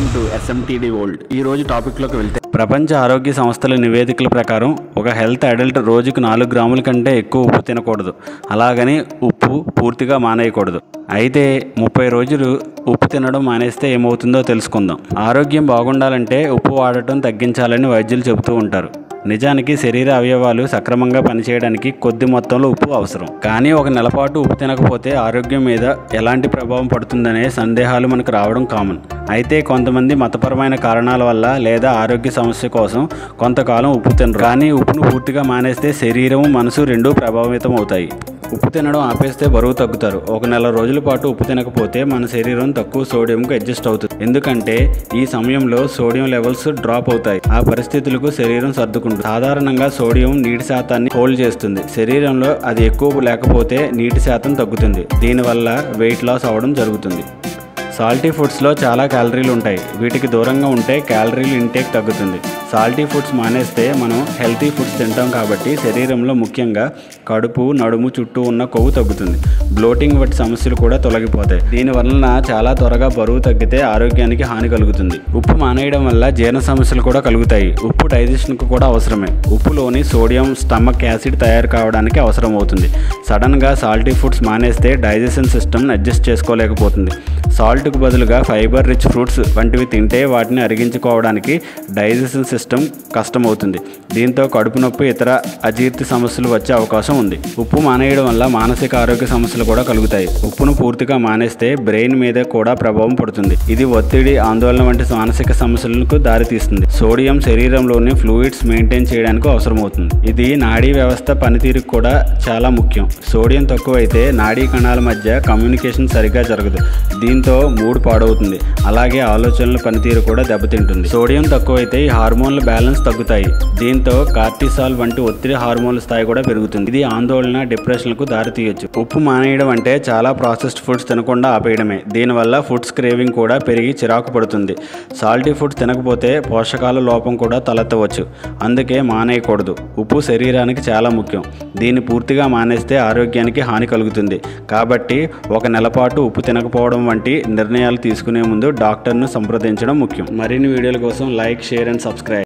Welcome to SMTD world. ఈ రోజు టాపిక్లోకి వెళ్తే ప్రపంచ ఆరోగ్య సంస్థల నివేదికల ప్రకారం ఒక హెల్త్ అడల్ట్ రోజుకు 4 గ్రాముల కంటే ఎక్కువ ఉప్పు తినకూడదు. అలాగని ఉప్పు పూర్తిగా మానేయకూడదు. అయితే 30 రోజులు ఉప్పు తినడం మానేస్తే ఏమవుతుందో తెలుసుకుందాం. ఆరోగ్యం బాగుండాలంటే ఉప్పు వాడటం తగ్గించాలని వైద్యులు చెబుతూ ఉంటారు. నిజానికి శరీర అవయవాలు సక్రమంగా పనిచేయడానికి కొద్ది మొత్తంలో ఉప్పు అవసరం. కానీ ఒక నెల పాటు ఉప్పు తినకపోతే ఆరోగ్యం మీద ఎలాంటి ప్రభావం పడుతుందనే సందేహాలు మనకు రావడం కామన్. అయితే కొంతమంది మతపరమైన కారణాల వల్ల లేదా ఆరోగ్య సమస్య కోసం కొంతకాలం ఉప్పు తినరు. కానీ ఉప్పును పూర్తిగా మానేస్తే శరీరం మనసు రెండూ ప్రభావితం అవుతాయి. ఉప్పు తినడం ఆపేస్తే బరువు తగ్గుతారు. ఒక నెల రోజుల పాటు ఉప్పు తినకపోతే మన శరీరం తక్కువ సోడియంకు అడ్జస్ట్ అవుతుంది. ఎందుకంటే ఈ సమయంలో సోడియం లెవెల్స్ డ్రాప్ అవుతాయి. ఆ పరిస్థితులకు శరీరం సర్దుకుంటుంది. సాధారణంగా సోడియం నీటి శాతాన్ని హోల్డ్ చేస్తుంది. శరీరంలో అది ఎక్కువ లేకపోతే నీటి శాతం తగ్గుతుంది. దీనివల్ల వెయిట్ లాస్ అవ్వడం జరుగుతుంది. సాల్టీ ఫుడ్స్లో చాలా క్యాలరీలు ఉంటాయి. వీటికి దూరంగా ఉంటే క్యాలరీలు ఇంటేక్ తగ్గుతుంది. సాల్టీ ఫుడ్స్ మానేస్తే మనం హెల్తీ ఫుడ్స్ తింటాం కాబట్టి శరీరంలో ముఖ్యంగా కడుపు, నడుము చుట్టూ ఉన్న కొవ్వు తగ్గుతుంది. బ్లోటింగ్ వంటి సమస్యలు కూడా తొలగిపోతాయి. దీనివలన చాలా త్వరగా బరువు తగ్గితే ఆరోగ్యానికి హాని కలుగుతుంది. ఉప్పు మానేయడం వల్ల జీర్ణ సమస్యలు కూడా కలుగుతాయి. ఉప్పు డైజెషన్కు కూడా అవసరమే. ఉప్పులోని సోడియం స్టమక్ యాసిడ్ తయారు కావడానికి అవసరం అవుతుంది. సడన్గా సాల్టీ ఫుడ్స్ మానేస్తే డైజెషన్ సిస్టమ్ని అడ్జస్ట్ చేసుకోలేకపోతుంది. సాల్ట్కు బదులుగా ఫైబర్ రిచ్ ఫ్రూట్స్ వంటివి తింటే వాటిని అరిగించుకోవడానికి డైజెషన్ సిస్టమ్ కష్టమవుతుంది. దీంతో కడుపు నొప్పి, ఇతర అజీర్తి సమస్యలు వచ్చే అవకాశం ఉంది. ఉప్పు మానేయడం వల్ల మానసిక ఆరోగ్య సమస్యలు కూడా కలుగుతాయి. ఉప్పును పూర్తిగా మానేస్తే బ్రెయిన్ మీద కూడా ప్రభావం పడుతుంది. ఇది ఒత్తిడి, ఆందోళన వంటి మానసిక సమస్యలకు దారితీస్తుంది. సోడియం శరీరంలోని ఫ్లూయిడ్స్ మెయింటైన్ చేయడానికి అవసరమవుతుంది. ఇది నాడీ వ్యవస్థ పనితీరుకు కూడా చాలా ముఖ్యం. సోడియం తక్కువైతే నాడీ కణాల మధ్య కమ్యూనికేషన్ సరిగ్గా జరగదు. దీంతో మూడ్ పాడవుతుంది. అలాగే ఆలోచనల పనితీరు కూడా దెబ్బతింటుంది. సోడియం తక్కువైతే ఈ హార్మోన్ల బ్యాలెన్స్ తగ్గుతాయి. దీంతో కార్టిసాల్ వంటి ఒత్తిడి హార్మోన్ల స్థాయి కూడా పెరుగుతుంది. ఇది ఆందోళన, డిప్రెషన్లకు దారితీయొచ్చు. ఉప్పు మానేయడం అంటే చాలా ప్రాసెస్డ్ ఫుడ్స్ తినకుండా ఆపేయడమే. దీనివల్ల ఫుడ్స్ క్రేవింగ్ కూడా పెరిగి చిరాకు పడుతుంది. సాల్టీ ఫుడ్స్ తినకపోతే పోషకాల లోపం కూడా తలెత్తవచ్చు. అందుకే మానేయకూడదు. ఉప్పు శరీరానికి చాలా ముఖ్యం. దీన్ని పూర్తిగా మానేస్తే ఆరోగ్యానికి హాని కలుగుతుంది. కాబట్టి ఒక నెల పాటు ఉప్పు తినకపోవడం వంటి నిర్ణయాలు తీసుకునే ముందు డాక్టర్ను సంప్రదించడం ముఖ్యం. మరిన్ని వీడియోల కోసం లైక్, షేర్ అండ్ సబ్స్క్రైబ్.